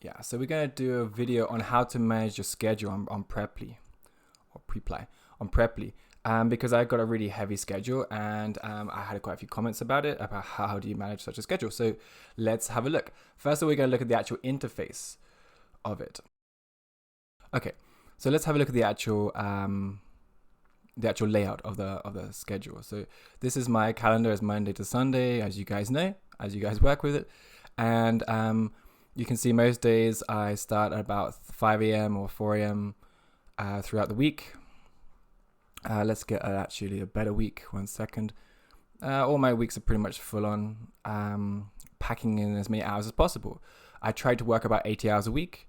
Yeah, so we're going to do a video on how to manage your schedule on Preply or Preply on Preply. Because I got a really heavy schedule and I had quite a few comments about it, about how do you manage such a schedule. So let's have a look. First of all, we're going to look at the actual interface of it. Okay, so let's have a look at the actual layout of the schedule. So this is my calendar as Monday to Sunday, as you guys know, as you guys work with it. And you can see most days I start at about 5 a.m. or 4 a.m. Throughout the week. Let's get actually a better week. 1 second. All my weeks are pretty much full on, packing in as many hours as possible. I try to work about 80 hours a week.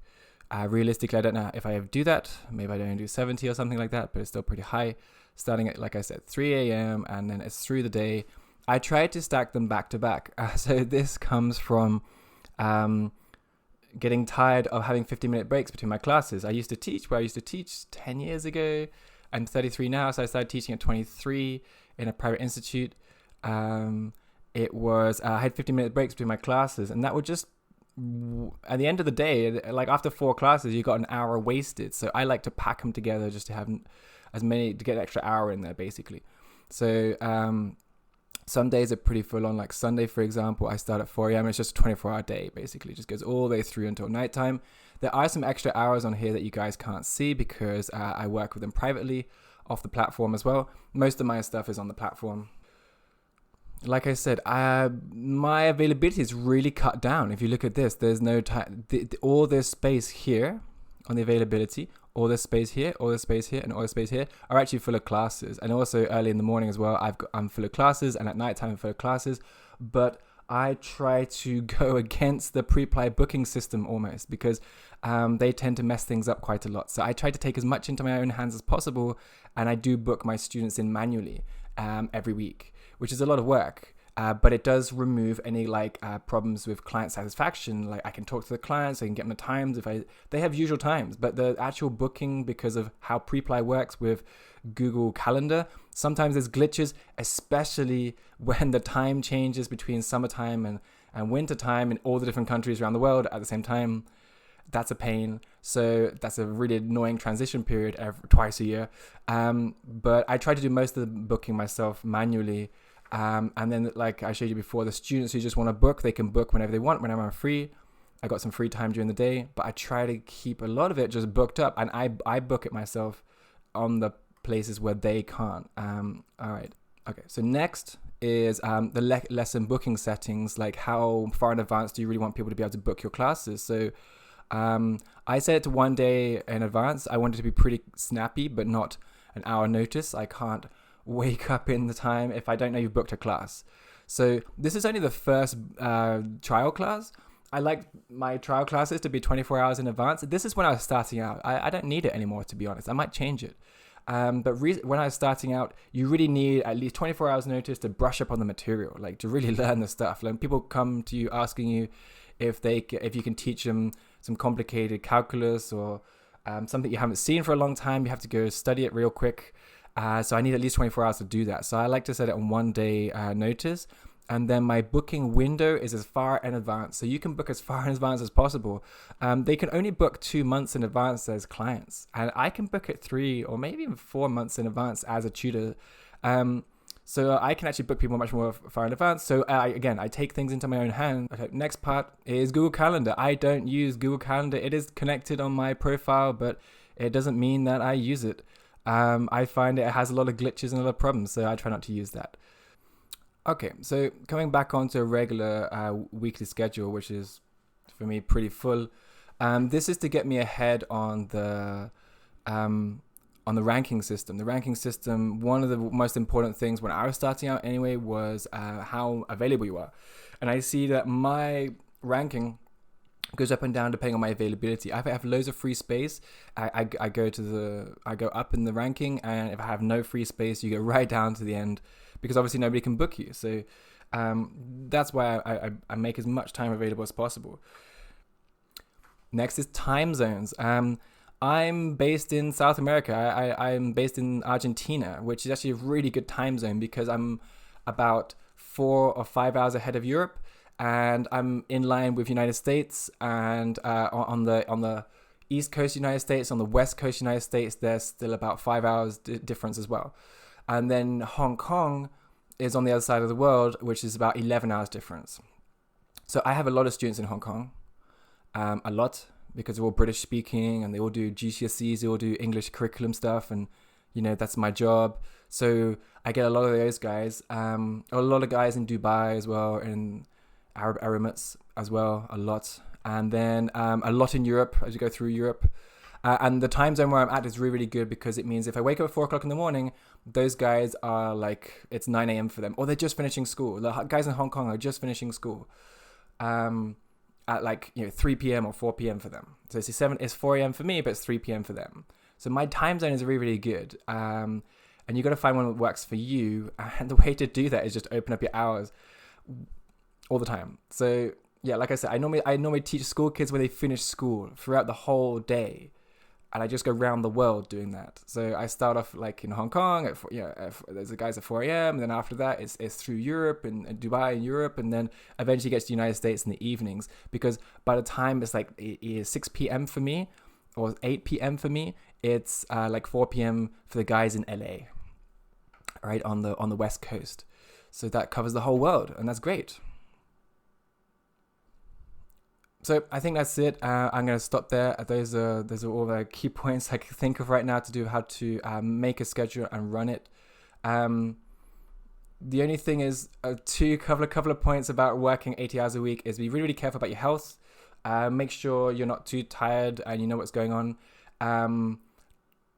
Realistically, I don't know if I ever do that. Maybe I don't do 70 or something like that, but it's still pretty high. Starting at, like I said, 3 a.m. and then it's through the day. I try to stack them back to back. So this comes from getting tired of having 15-minute breaks between my classes. I used to teach 10 years ago. I'm 33 now, so I started teaching at 23 in a private institute. It was I had 15-minute breaks between my classes, and that would just, at the end of the day, like after 4 classes, you got an hour wasted. So I like to pack them together just to have as many, to get an extra hour in there, basically. So some days are pretty full on, like Sunday, for example, I start at 4 a.m. It's just a 24-hour day, basically. It just goes all the way through until nighttime. There are some extra hours on here that you guys can't see because I work with them privately off the platform as well. Most of my stuff is on the platform. Like I said, my availability is really cut down. If you look at this, there's no time. All this space here on the availability, all this space here, all this space here, and all this space here are actually full of classes. And also early in the morning as well, I'm full of classes, and at nighttime I'm full of classes. But I try to go against the Preply booking system almost because they tend to mess things up quite a lot. So I try to take as much into my own hands as possible, and I do book my students in manually every week, which is a lot of work. But it does remove any problems with client satisfaction. Like I can talk to the clients, I can get them the times they have usual times, but the actual booking, because of how Preply works with Google Calendar, sometimes there's glitches, especially when the time changes between summertime and winter time in all the different countries around the world at the same time. That's a pain. So that's a really annoying transition period twice a year. But I try to do most of the booking myself manually. And then, like I showed you before, the students who just want to book, they can book whenever they want, whenever I'm free. I got some free time during the day, but I try to keep a lot of it just booked up, and I book it myself on the places where they can't. All right. Okay. So next is the lesson booking settings, like how far in advance do you really want people to be able to book your classes? So I set it to 1 day in advance. I want it to be pretty snappy, but not an hour notice. I can't wake up in the time if I don't know you've booked a class. So this is only the first trial class. I like my trial classes to be 24 hours in advance. This is when I was starting out. I don't need it anymore, to be honest. I might change it. But when I was starting out, you really need at least 24 hours notice to brush up on the material, like to really learn the stuff. Like people come to you asking you if you can teach them some complicated calculus or something you haven't seen for a long time. You have to go study it real quick. So I need at least 24 hours to do that. So I like to set it on 1 day notice. And then my booking window is as far in advance. So you can book as far in advance as possible. They can only book 2 months in advance as clients. And I can book it 3 or maybe even 4 months in advance as a tutor. So I can actually book people much more far in advance. So I take things into my own hand. Okay, next part is Google Calendar. I don't use Google Calendar. It is connected on my profile, but it doesn't mean that I use it. I find it has a lot of glitches and a lot of problems, so I try not to use that. Okay, so coming back onto a regular weekly schedule, which is for me pretty full. This is to get me ahead on the ranking system. The ranking system, one of the most important things when I was starting out anyway, was how available you are. And I see that my ranking goes up and down depending on my availability. If I have loads of free space, I go up in the ranking, and if I have no free space, you go right down to the end, because obviously nobody can book you. So that's why I make as much time available as possible. Next is time zones. I'm based in South America. I'm based in Argentina, which is actually a really good time zone because I'm about 4 or 5 hours ahead of Europe. and I'm in line with United States, and on the East Coast United States, on the West Coast United States, there's still about 5 hours difference as well. And then Hong Kong is on the other side of the world, which is about 11 hours difference. So I have a lot of students in Hong Kong, a lot, because they're all British speaking and they all do GCSEs, they all do English curriculum stuff, and that's my job. So I get a lot of those guys, a lot of guys in Dubai as well, in Arab Emirates as well, a lot. And then a lot in Europe as you go through Europe. And the time zone where I'm at is really, really good, because it means if I wake up at 4 o'clock in the morning, those guys are like, it's 9 a.m. for them, or they're just finishing school. The guys in Hong Kong are just finishing school at like 3 p.m. or 4 p.m. for them. So it's 4 a.m. for me, but it's 3 p.m. for them. So my time zone is really, really good. And you got to find one that works for you. And the way to do that is just open up your hours all the time. So yeah, like I said, I normally teach school kids when they finish school throughout the whole day. And I just go around the world doing that. So I start off like in Hong Kong, there's the guys at 4 a.m. And then after that, it's through Europe and Dubai and Europe. And then eventually gets to the United States in the evenings. Because by the time it's like 6 p.m. for me, or 8 p.m. for me, it's like 4 p.m. for the guys in LA, right, on the West Coast. So that covers the whole world, and that's great. So I think that's it. I'm going to stop there. Those are all the key points I can think of right now to do how to make a schedule and run it. The only thing is couple of points about working 80 hours a week is be really, really careful about your health. Make sure you're not too tired and you know what's going on.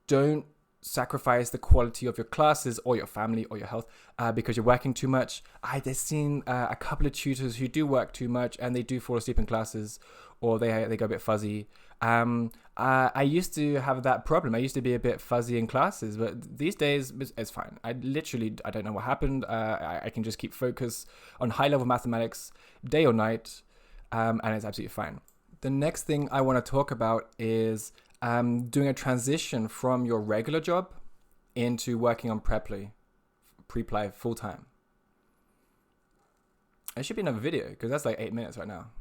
Don't sacrifice the quality of your classes or your family or your health because you're working too much. I've seen a couple of tutors who do work too much and they do fall asleep in classes, or they go a bit fuzzy. I used to have that problem. I used to be a bit fuzzy in classes, but these days it's fine. I don't know what happened. I can just keep focus on high level mathematics day or night, and it's absolutely fine. The next thing I want to talk about is doing a transition from your regular job into working on pre-apply full-time. It should be another video because that's like 8 minutes right now.